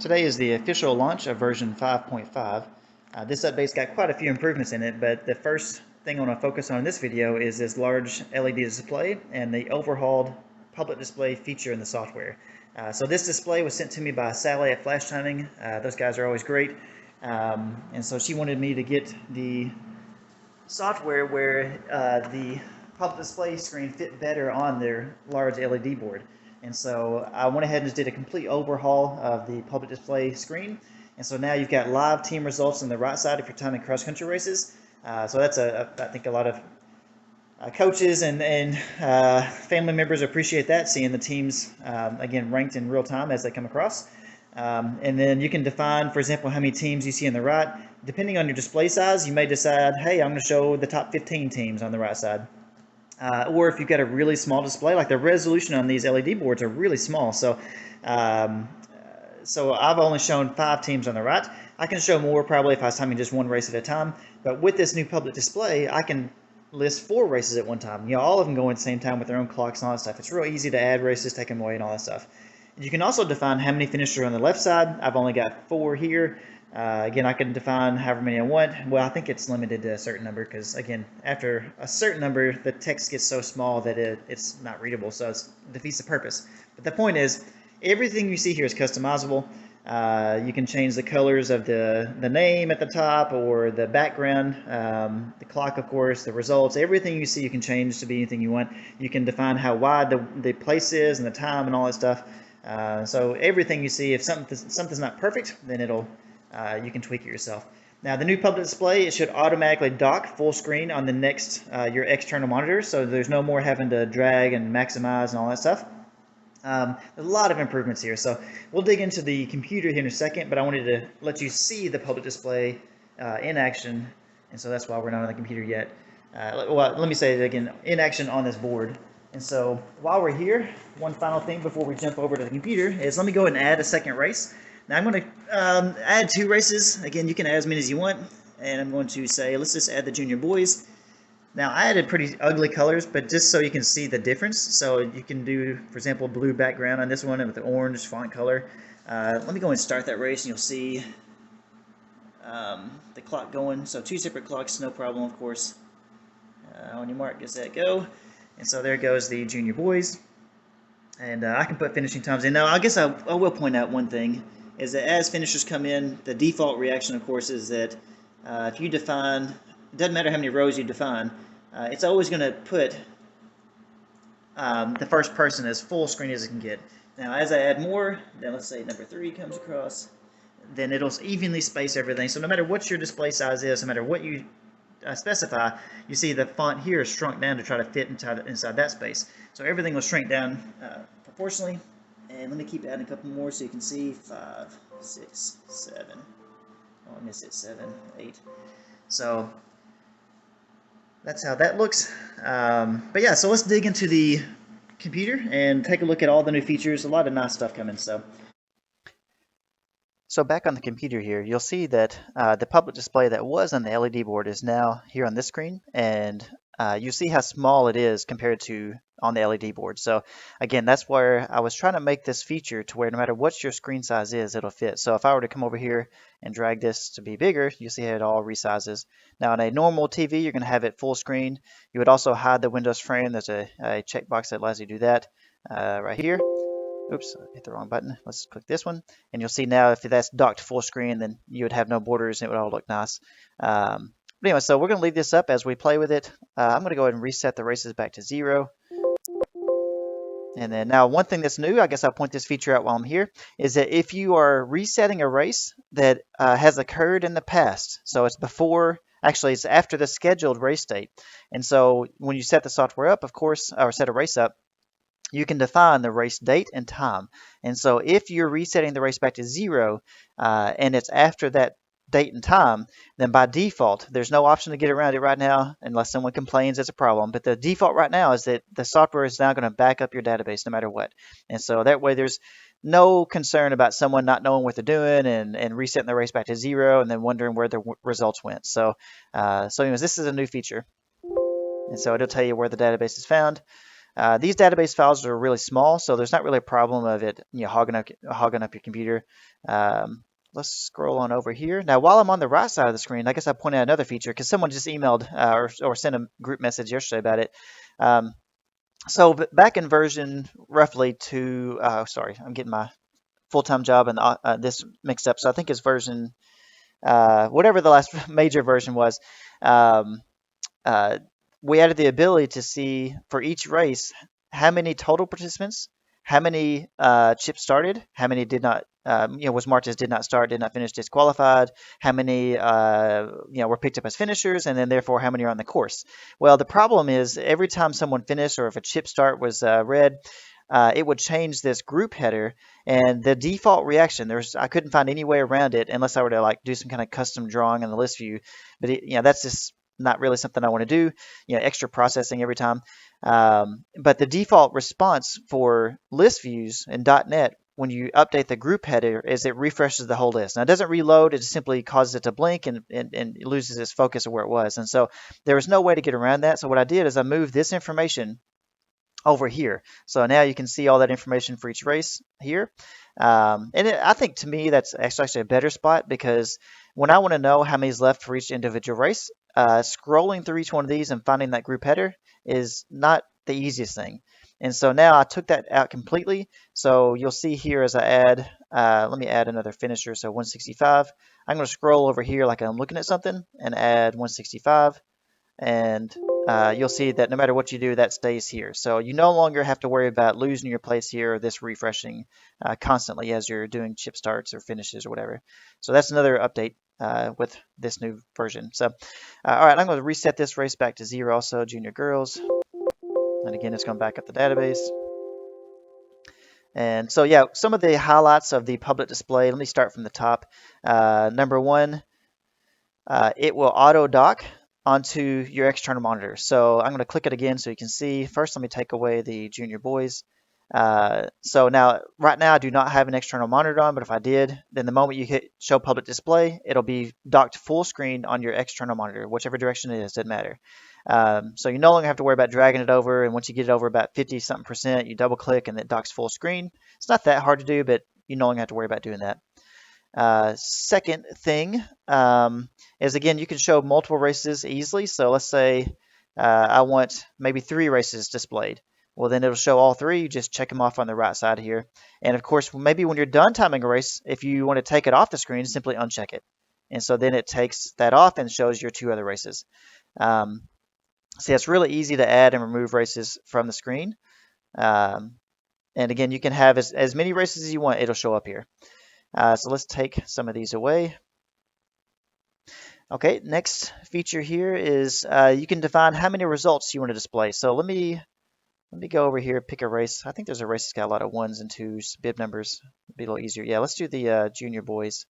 Today is the official launch of version 5.5. This update's got quite a few improvements in it, but the first thing I want to focus on in this video is this large LED display and the overhauled public display feature in the software. So this display was sent to me by Sally at Flash Timing. Those guys are always great. And so she wanted me to get the software where the public display screen fit better on their large LED board. And so I went ahead and just did a complete overhaul of the public display screen. And so now you've got live team results on the right side if you're timing cross-country races. So that's I think a lot of coaches and family members appreciate that, seeing the teams, again, ranked in real time as they come across. And then you can define, for example, how many teams you see on the right. Depending on your display size, you may decide, hey, I'm going to show the top 15 teams on the right side. Or if you've got a really small display, like the resolution on these LED boards are really small. So I've only shown 5 teams on the right. I can show more probably if I was timing just one race at a time. But with this new public display, I can list 4 races at one time. You know, all of them going at the same time with their own clocks and all that stuff. It's real easy to add races, take them away, and all that stuff. You can also define how many finishers are on the left side. I've only got 4 here. Again, I can define however many I want. Well, I think it's limited to a certain number because, again, after a certain number, the text gets so small that it's not readable, so it defeats the purpose. But the point is, everything you see here is customizable. You can change the colors of the name at the top or the background, the clock, of course, the results. Everything you see you can change to be anything you want. You can define how wide the place is and the time and all that stuff. So everything you see, if something's not perfect, then you can tweak it yourself. Now the new public display, it should automatically dock full screen on the next your external monitor, so there's no more having to drag and maximize and all that stuff. There's a lot of improvements here, so we'll dig into the computer here in a second, but I wanted to let you see the public display in action, and so that's why we're not on the computer yet. Well, let me say it again, in action on this board. And so while we're here, one final thing before we jump over to the computer is let me go ahead and add a second race. Now I'm going to add 2 races. Again, you can add as many as you want, and I'm going to say, let's just add the junior boys. Now I added pretty ugly colors, but just so you can see the difference. So you can do, for example, blue background on this one with the orange font color. Let me go and start that race, and you'll see the clock going. So 2 separate clocks, no problem, of course. On your mark, get set, go. And so there goes the junior boys. And I can put finishing times in. Now, I guess I will point out one thing, is that as finishers come in, the default reaction, of course, is that if you define, it doesn't matter how many rows you define, it's always going to put the first person as full screen as it can get. Now, as I add more, then let's say number 3 comes across, then it'll evenly space everything. So no matter what your display size is, no matter what you specify, you see the font here is shrunk down to try to fit inside that space. So everything will shrink down proportionally. And let me keep adding a couple more so you can see 5, 6, 7. Oh, I missed it, 7, 8. So that's how that looks. But yeah, so let's dig into the computer and take a look at all the new features. A lot of nice stuff coming. So back on the computer here, you'll see that the public display that was on the LED board is now here on this screen, and you see how small it is compared to on the LED board. So again, that's where I was trying to make this feature to where no matter what your screen size is, it'll fit. So if I were to come over here and drag this to be bigger, you see how it all resizes. Now on a normal TV, you're going to have it full screen. You would also hide the Windows frame. There's a checkbox that allows you to do that right here. Oops, I hit the wrong button. Let's click this one. And you'll see now if that's docked full screen, then you would have no borders and it would all look nice. But anyway, so we're going to leave this up as we play with it. I'm going to go ahead and reset the races back to 0. And then now one thing that's new, I guess I'll point this feature out while I'm here, is that if you are resetting a race that has occurred in the past, so it's before, actually it's after the scheduled race date. And so when you set the software up, of course, or set a race up, you can define the race date and time. And so if you're resetting the race back to 0 and it's after that date and time, then by default, there's no option to get around it right now unless someone complains it's a problem. But the default right now is that the software is now going to back up your database no matter what. And so that way there's no concern about someone not knowing what they're doing and resetting the race back to 0 and then wondering where the results went. So anyways, this is a new feature. And so it'll tell you where the database is found. These database files are really small, so there's not really a problem of it, hogging up your computer. Um, let's scroll on over here. Now, while I'm on the right side of the screen, I guess I'll point out another feature because someone just emailed or sent a group message yesterday about it. So back in version roughly sorry, I'm getting my full-time job and this mixed up. So I think it's version, whatever the last major version was. Um, uh, we added the ability to see for each race how many total participants, how many chips started, how many did not, was marked as did not start, did not finish, disqualified, how many, were picked up as finishers, and then therefore how many are on the course. Well, the problem is every time someone finished or if a chip start was red, it would change this group header, and the default reaction, I couldn't find any way around it unless I were to like do some kind of custom drawing in the list view. But that's just not really something I want to do, extra processing every time. But the default response for list views in .NET when you update the group header is it refreshes the whole list. Now it doesn't reload, it just simply causes it to blink and it loses its focus of where it was. And so there was no way to get around that. So what I did is I moved this information over here. So now you can see all that information for each race here. I think to me that's actually a better spot because when I want to know how many's left for each individual race, scrolling through each one of these and finding that group header is not the easiest thing. And so now I took that out completely. So you'll see here as I add, let me add another finisher, so 165. I'm going to scroll over here like I'm looking at something and add 165. And you'll see that no matter what you do, that stays here. So you no longer have to worry about losing your place here or this refreshing constantly as you're doing chip starts or finishes or whatever. So that's another update with this new version. So, all right, I'm going to reset this race back to 0 also, junior girls. And again, it's going back up the database. And so, yeah, some of the highlights of the public display, let me start from the top. Number 1, it will auto dock onto your external monitor. So I'm going to click it again so you can see. First, let me take away the junior boys. So now, right now, I do not have an external monitor on, but if I did, then the moment you hit show public display, it'll be docked full screen on your external monitor, whichever direction it is, doesn't matter. So you no longer have to worry about dragging it over, and once you get it over about 50-something%, you double click and it docks full screen. It's not that hard to do, but you no longer have to worry about doing that. Second thing is, again, you can show multiple races easily. So let's say I want maybe 3 races displayed. Well, then it'll show all 3. You just check them off on the right side here. And of course, maybe when you're done timing a race, if you want to take it off the screen, simply uncheck it. And so then it takes that off and shows your 2 other races. See, it's really easy to add and remove races from the screen. And again, you can have as many races as you want. It'll show up here. So let's take some of these away. Okay, next feature here is you can define how many results you want to display. So let me go over here, pick a race. I think there's a race that's got a lot of 1s and 2s, bib numbers. It'll be a little easier. Yeah, let's do the junior boys.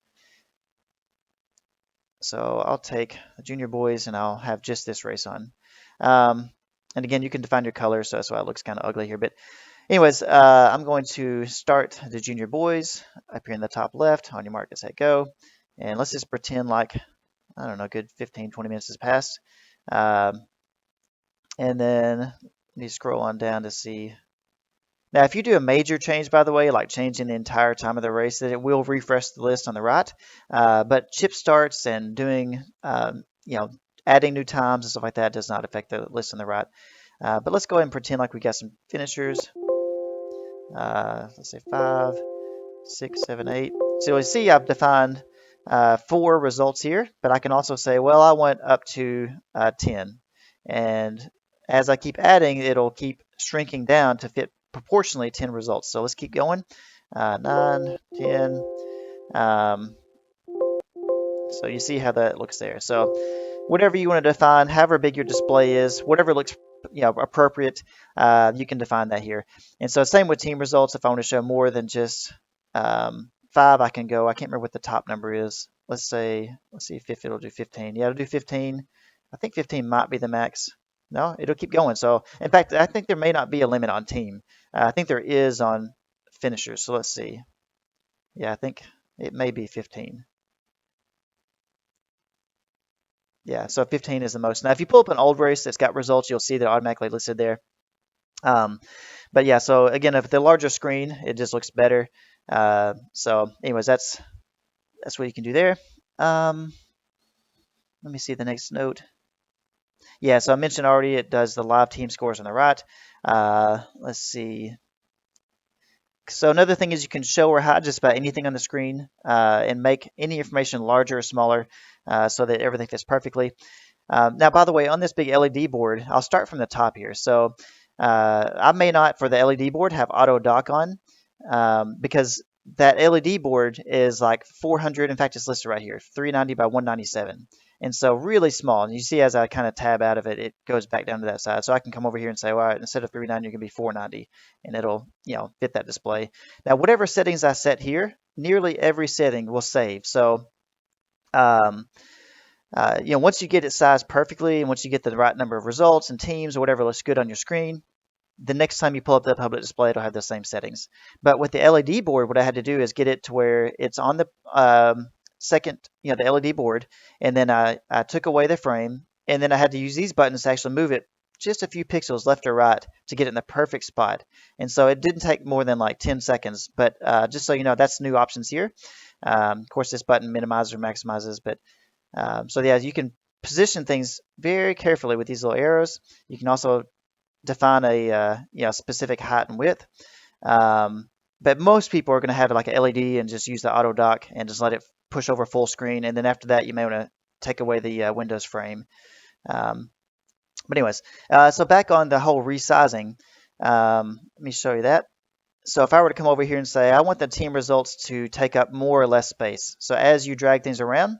So I'll take the junior boys and I'll have just this race on. And again, you can define your color, so that's why it looks kind of ugly here. But anyways, I'm going to start the junior boys up here in the top left. On your mark, get set, go. And let's just pretend like, I don't know, good 15, 20 minutes has passed. And then let me scroll on down to see. Now, if you do a major change, by the way, like changing the entire time of the race, that it will refresh the list on the right. But chip starts and doing, adding new times and stuff like that does not affect the list on the right. But let's go ahead and pretend like we got some finishers. Let's say 5, 6, 7, 8. So you see I've defined 4 results here, but I can also say, well, I want up to 10. And as I keep adding, it'll keep shrinking down to fit proportionally 10 results. So let's keep going. 9, 10. So you see how that looks there. So whatever you want to define, however big your display is, whatever looks appropriate, you can define that here. And so same with team results. If I want to show more than just 5, I can go. I can't remember what the top number is. Let's see if it'll do 15. Yeah, it'll do 15. I think 15 might be the max. No, it'll keep going. So in fact, I think there may not be a limit on team. I think there is on finishers. So let's see. Yeah, I think it may be 15. Yeah, so 15 is the most. Now, if you pull up an old race that's got results, you'll see they're automatically listed there. Um, but yeah, so again, if the larger screen, it just looks better. So anyways, that's what you can do there. Um, Let me see the next note. Yeah, so I mentioned already it does the live team scores on the right. Let's see. So another thing is you can show or hide just about anything on the screen and make any information larger or smaller so that everything fits perfectly. Now, by the way, on this big LED board, I'll start from the top here. So I may not, for the LED board, have auto dock on because that LED board is like 400. In fact, it's listed right here, 390 by 197. And so really small. And you see as I kind of tab out of it, it goes back down to that side. So I can come over here and say, all right, instead of 390, it can be 490. And it'll, fit that display. Now, whatever settings I set here, nearly every setting will save. So, um, once you get it sized perfectly and once you get the right number of results and teams or whatever looks good on your screen, the next time you pull up the public display, it'll have the same settings. But with the LED board, what I had to do is get it to where it's on the second, the LED board, and then I took away the frame, and then I had to use these buttons to actually move it just a few pixels left or right to get it in the perfect spot. And so it didn't take more than like 10 seconds, but just so you know, that's new options here. Of course, this button minimizes or maximizes, but so yeah, you can position things very carefully with these little arrows. You can also define a specific height and width. Um, but most people are going to have like a LED and just use the auto dock and just let it push over full screen. And then after that, you may want to take away the Windows frame. Um, but anyways, so back on the whole resizing, let me show you that. So if I were to come over here and say, I want the team results to take up more or less space. So as you drag things around,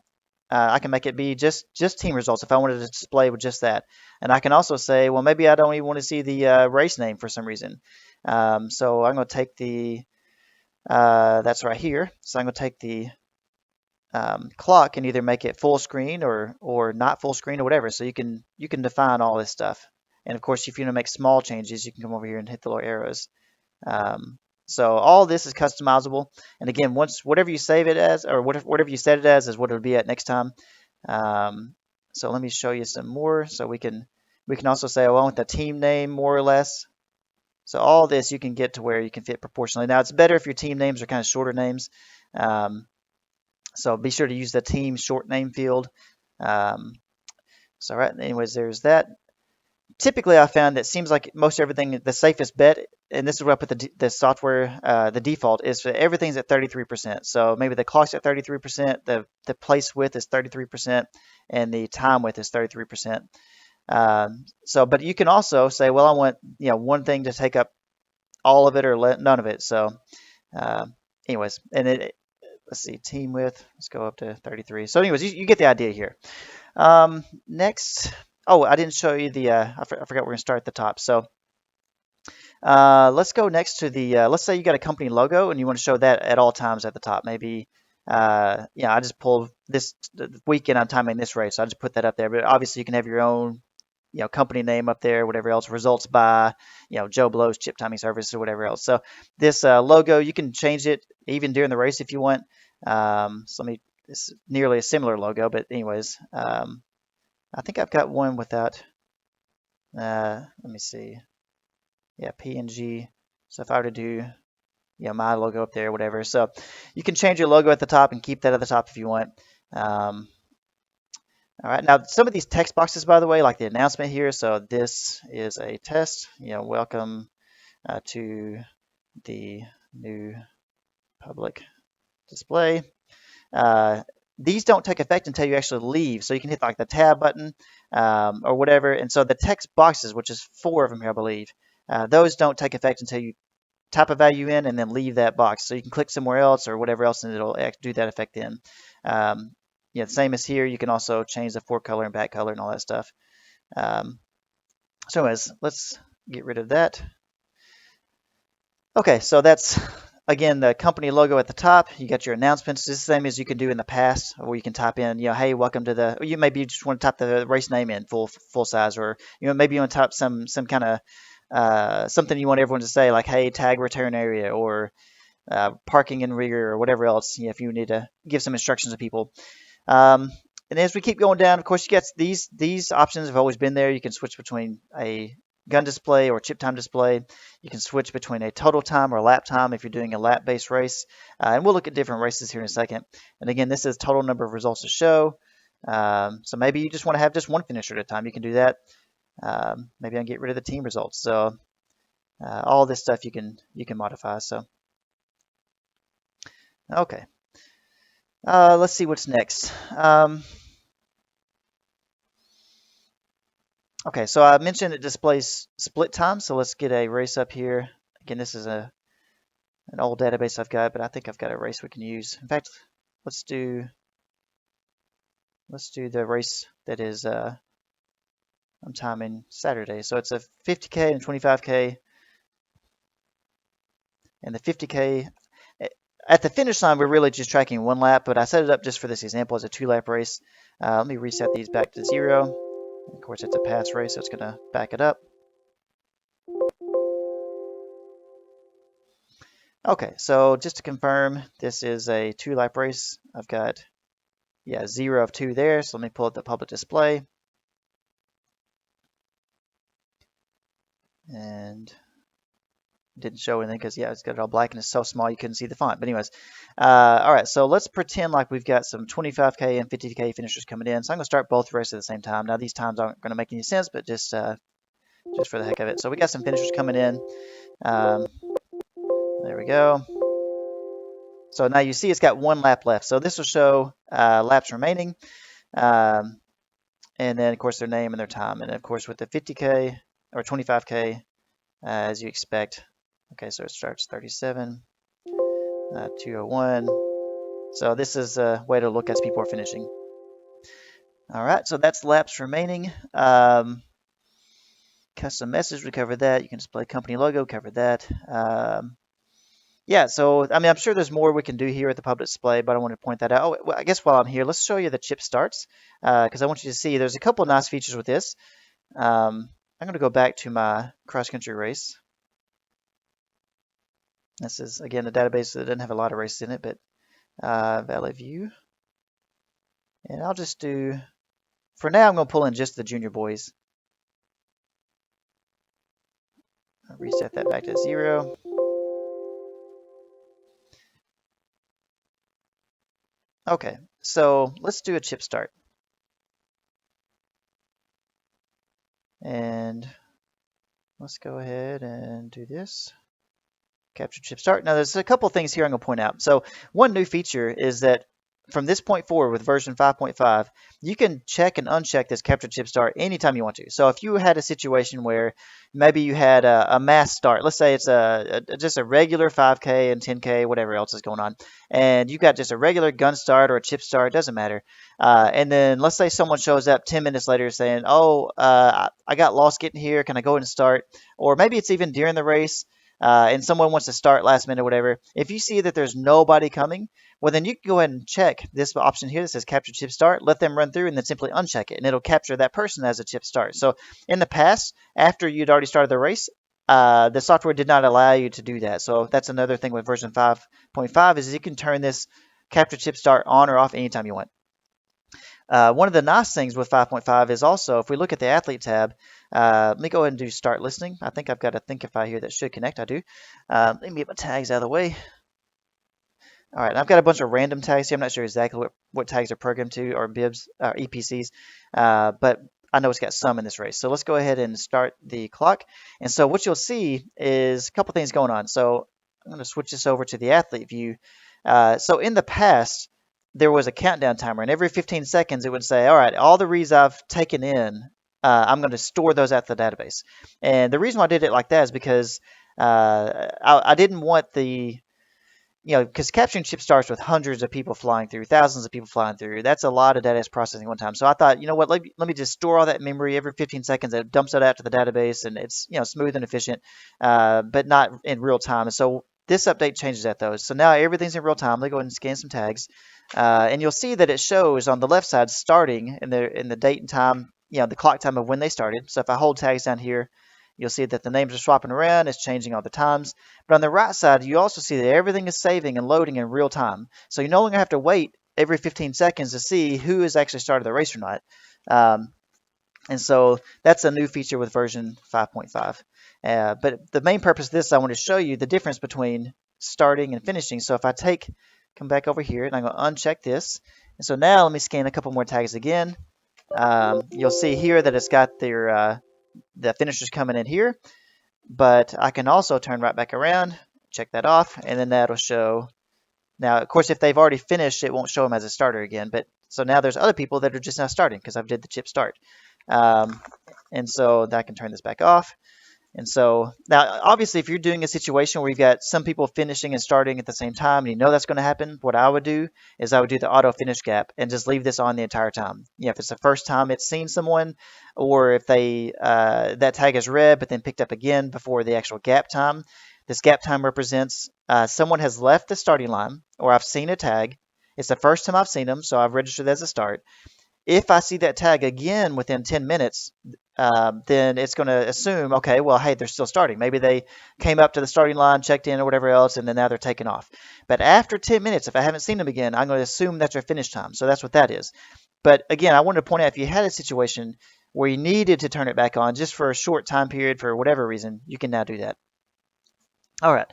I can make it be just team results if I wanted to display with just that. And I can also say, well, maybe I don't even want to see the race name for some reason. So I'm going to take that's right here. So I'm going to take the clock and either make it full screen or not full screen or whatever. So you can define all this stuff. And of course, if you want to make small changes, you can come over here and hit the little arrows. Um, so all this is customizable. And again, once whatever you save it as, or whatever you set it as, is what it'll be at next time. So let me show you some more. So we can also say, oh, I want the team name more or less. So all this you can get to where you can fit proportionally. Now it's better if your team names are kind of shorter names. So be sure to use the team short name field. So right, anyways, there's that. Typically I found that it seems like most everything, the safest bet, and this is where I put the software, the default is for everything's at 33%. So maybe the clock's at 33%, the place width is 33%, and the time width is 33%. But you can also say, well, I want one thing to take up all of it or none of it. So uh, anyways, and let's see, team width, let's go up to 33. So anyways, you get the idea here. Next, oh, I didn't show you the, I forgot we're going to start at the top. So let's go next to the, let's say you got a company logo and you want to show that at all times at the top. Maybe, I just pulled this weekend I'm timing this race. So I just put that up there. But obviously you can have your own, company name up there, whatever else, results by, Joe Blow's chip timing service or whatever else. So this logo, you can change it even during the race if you want. It's nearly a similar logo, but anyways, I think I've got one without, let me see. Yeah, PNG. So if I were to do, my logo up there, whatever. So you can change your logo at the top and keep that at the top if you want. All right, now some of these text boxes, by the way, like the announcement here. So this is a test, welcome to the new public display. These don't take effect until you actually leave. So you can hit like the tab button or whatever. And so the text boxes, which is 4 of them here, I believe, those don't take effect until you type a value in and then leave that box. So you can click somewhere else or whatever else and it'll do that effect then. The same as here. You can also change the fore color and back color and all that stuff. So anyways, let's get rid of that. Okay, so that's again the company logo at the top. You got your announcements. It's the same as you can do in the past, where you can type in, hey, welcome to the. Or you maybe just want to type the race name in full size, or maybe you want to type some kind of something you want everyone to say, like, hey, tag return area or parking in rear or whatever else. If you need to give some instructions to people. And as we keep going down, of course, you get these options have always been there. You can switch between a gun display or chip time display. You can switch between a total time or a lap time if you're doing a lap-based race. And we'll look at different races here in a second. And again, this is total number of results to show. So maybe you just want to have just one finisher at a time. You can do that. Maybe I can get rid of the team results. So all this stuff you can modify. So okay, let's see what's next. Okay, so I mentioned it displays split time. So let's get a race up here. Again, this is an old database I've got, but I think I've got a race we can use. In fact, let's do the race that is I'm timing Saturday. So it's a 50K and 25K. And the 50K, at the finish line, we're really just tracking one lap, but I set it up just for this example as a 2-lap race. Let me reset these back to 0. Of course, it's a pass race, so it's going to back it up. Okay, so just to confirm, this is a 2-lap race. I've got, 0 of 2 there, so let me pull up the public display. And didn't show anything because it's got it all black and it's so small you couldn't see the font. But anyways, all right, so let's pretend like we've got some 25K and 50K finishers coming in. So I'm gonna start both races at the same time. Now these times aren't gonna make any sense, but just for the heck of it. So we got some finishers coming in. There we go. So now you see it's got 1 lap left. So this will show laps remaining, and then of course their name and their time. And of course with the 50K or 25K, as you expect. Okay, so it starts 37, 201. So this is a way to look as people are finishing. All right, so that's laps remaining. Custom message, we covered that. You can display company logo, covered that. So I mean, I'm sure there's more we can do here at the public display, but I want to point that out. Oh, well, I guess while I'm here, let's show you the chip starts, because I want you to see there's a couple of nice features with this. I'm going to go back to my cross-country race. This is, again, a database that doesn't have a lot of races in it, but Valley View. And I'll just do, for now, I'm going to pull in just the junior boys. I'll reset that back to 0. Okay, so let's do a chip start. And let's go ahead and do this. Capture chip start. Now there's a couple things here I'm going to point out. So one new feature is that from this point forward with version 5.5, you can check and uncheck this capture chip start anytime you want to. So if you had a situation where maybe you had a mass start, let's say it's just a regular 5K and 10K, whatever else is going on, and you got just a regular gun start or a chip start, doesn't matter. And then let's say someone shows up 10 minutes later saying, oh, I got lost getting here, can I go ahead and start? Or maybe it's even during the race. And someone wants to start last minute or whatever, if you see that there's nobody coming, well, then you can go ahead and check this option here that says capture chip start, let them run through, and then simply uncheck it, and it'll capture that person as a chip start. So in the past, after you'd already started the race, the software did not allow you to do that. So that's another thing with version 5.5 is you can turn this capture chip start on or off anytime you want. One of the nice things with 5.5 is also, if we look at the athlete tab, let me go ahead and do start listening. I think I've got a Thinkific here that should connect. I do. Let me get my tags out of the way. All right, I've got a bunch of random tags here. I'm not sure exactly what tags are programmed to or bibs or EPCs, but I know it's got some in this race. So let's go ahead and start the clock. And so what you'll see is a couple things going on. So I'm going to switch this over to the athlete view. So in the past, there was a countdown timer, and every 15 seconds it would say, all right, all the reads I've taken in, I'm going to store those at the database. And the reason why I did it like that is because I didn't want because capturing chip starts with hundreds of people flying through, thousands of people flying through. That's a lot of data processing one time. So I thought, you know what, let me just store all that memory every 15 seconds. It dumps it out to the database, and it's smooth and efficient, but not in real time. And so this update changes that though. So now everything's in real time. Let me go ahead and scan some tags, and you'll see that it shows on the left side starting in the date and time, the clock time of when they started. So if I hold tags down here, you'll see that the names are swapping around. It's changing all the times. But on the right side, you also see that everything is saving and loading in real time. So you no longer have to wait every 15 seconds to see who has actually started the race or not. And so that's a new feature with version 5.5. But the main purpose of this, I want to show you the difference between starting and finishing. So if I come back over here and I'm going to uncheck this. And so now let me scan a couple more tags again. You'll see here that it's got the finishers coming in here, but I can also turn right back around, check that off, and then that'll show. Now, of course, if they've already finished, it won't show them as a starter again. But so now there's other people that are just now starting because I've did the chip start. Um, and so I can turn this back off. And so now, obviously, if you're doing a situation where you've got some people finishing and starting at the same time, and you know that's going to happen, what I would do is I would do the auto finish gap and just leave this on the entire time. If it's the first time it's seen someone, or if they that tag is read but then picked up again before the actual gap time, this gap time represents someone has left the starting line, or I've seen a tag. It's the first time I've seen them, so I've registered as a start. If I see that tag again within 10 minutes, then it's going to assume, okay, well, hey, they're still starting. Maybe they came up to the starting line, checked in or whatever else, and then now they're taking off. But after 10 minutes, if I haven't seen them again, I'm going to assume that's their finish time. So that's what that is. But again, I wanted to point out, if you had a situation where you needed to turn it back on just for a short time period for whatever reason, you can now do that. All right.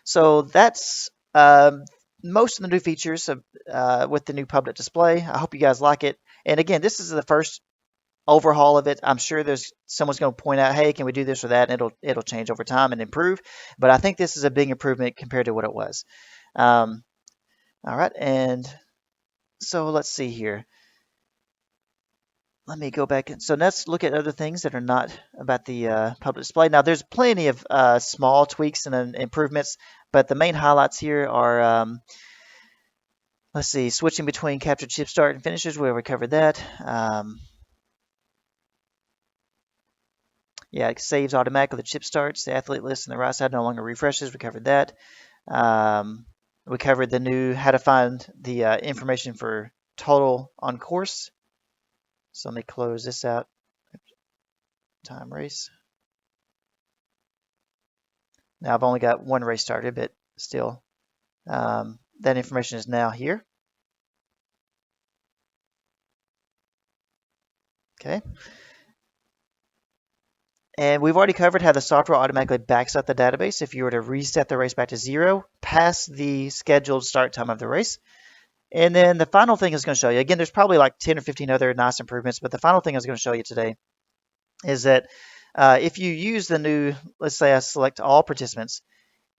So that's most of the new features with the new public display. I hope you guys like it. And again, this is the first overhaul of it. I'm sure there's someone's going to point out, hey, can we do this or that? And it'll change over time and improve. But I think this is a big improvement compared to what it was. All right, and so let's see here. Let me go back. So let's look at other things that are not about the public display. Now, there's plenty of small tweaks and improvements, but the main highlights here are, let's see, switching between captured chip start and finishes. We already covered that. Yeah, it saves automatically. The chip starts. The athlete list on the right side no longer refreshes. We covered that. We covered the new how to find the information for total on course. So let me close this out. Time race. Now I've only got one race started, but still, that information is now here. Okay. And we've already covered how the software automatically backs up the database if you were to reset the race back to 0 past the scheduled start time of the race. And then the final thing I was going to show you, again, there's probably like 10 or 15 other nice improvements, but the final thing I was going to show you today is that if you use the new, let's say I select all participants,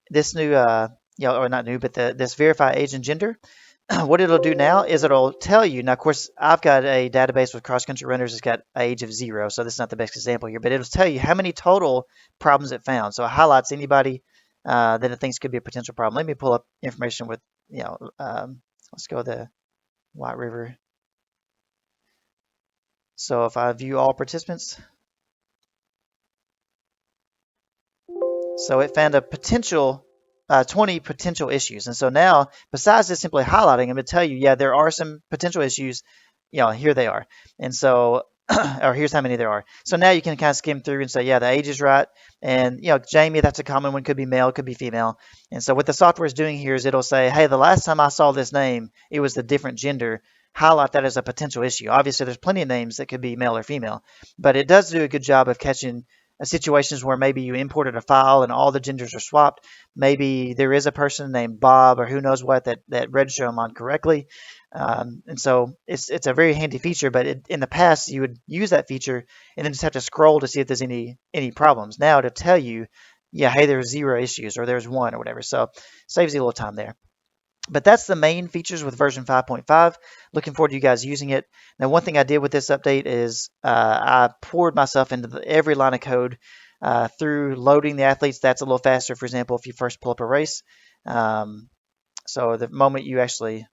this new, or not new, but this verify age and gender, what it'll do now is it'll tell you. Now, of course, I've got a database with cross-country runners that's got an age of 0, so this is not the best example here, but it'll tell you how many total problems it found. So it highlights anybody that it thinks could be a potential problem. Let me pull up information with, let's go the White River. So if I view all participants, so it found a potential 20 potential issues. And so now, besides just simply highlighting, I'm going to tell you, yeah, there are some potential issues. Here they are. And so, or here's how many there are. So now you can kind of skim through and say, yeah, the age is right. And, Jamie, that's a common one. Could be male, could be female. And so what the software is doing here is it'll say, hey, the last time I saw this name, it was the different gender. Highlight that as a potential issue. Obviously, there's plenty of names that could be male or female, but it does do a good job of catching situations where maybe you imported a file and all the genders are swapped. Maybe there is a person named Bob or who knows what that registered them on correctly. And so it's a very handy feature, but in the past you would use that feature and then just have to scroll to see if there's any problems. Now to tell you, yeah, hey, there's 0 issues or there's 1 or whatever. So saves you a little time there. But that's the main features with version 5.5. Looking forward to you guys using it. Now, one thing I did with this update is I poured myself into every line of code through loading the athletes. That's a little faster, for example, if you first pull up a race. So the moment you actually,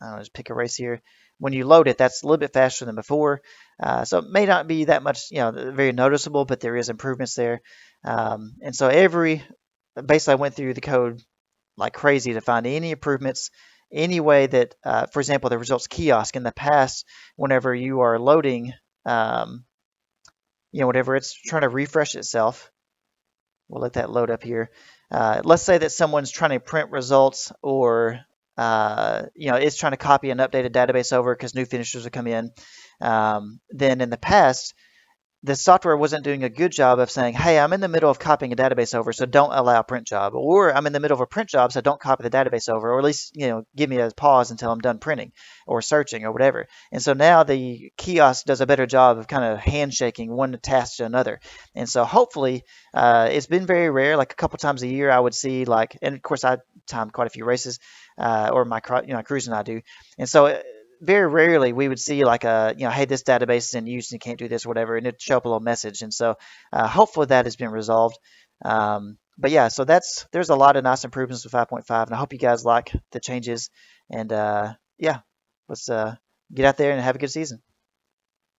I'll just pick a race here. When you load it, that's a little bit faster than before. So it may not be that much, very noticeable, but there is improvements there. And so basically I went through the code like crazy to find any improvements, any way that, for example, the results kiosk in the past, whenever you are loading, whenever it's trying to refresh itself, we'll let that load up here. Let's say that someone's trying to print results or it's trying to copy an updated database over because new finishers will come in. Then in the past, the software wasn't doing a good job of saying, hey, I'm in the middle of copying a database over, so don't allow print job. Or I'm in the middle of a print job, so don't copy the database over, or at least, give me a pause until I'm done printing or searching or whatever. And so now the kiosk does a better job of kind of handshaking one task to another. And so hopefully, it's been very rare, like a couple times a year, I would see like, and of course I time quite a few races, or my crews and I do. And so very rarely we would see like hey, this database is in use and you can't do this or whatever, and it'd show up a little message. And so hopefully that has been resolved. But yeah, so there's a lot of nice improvements with 5.5, and I hope you guys like the changes. And yeah, let's get out there and have a good season.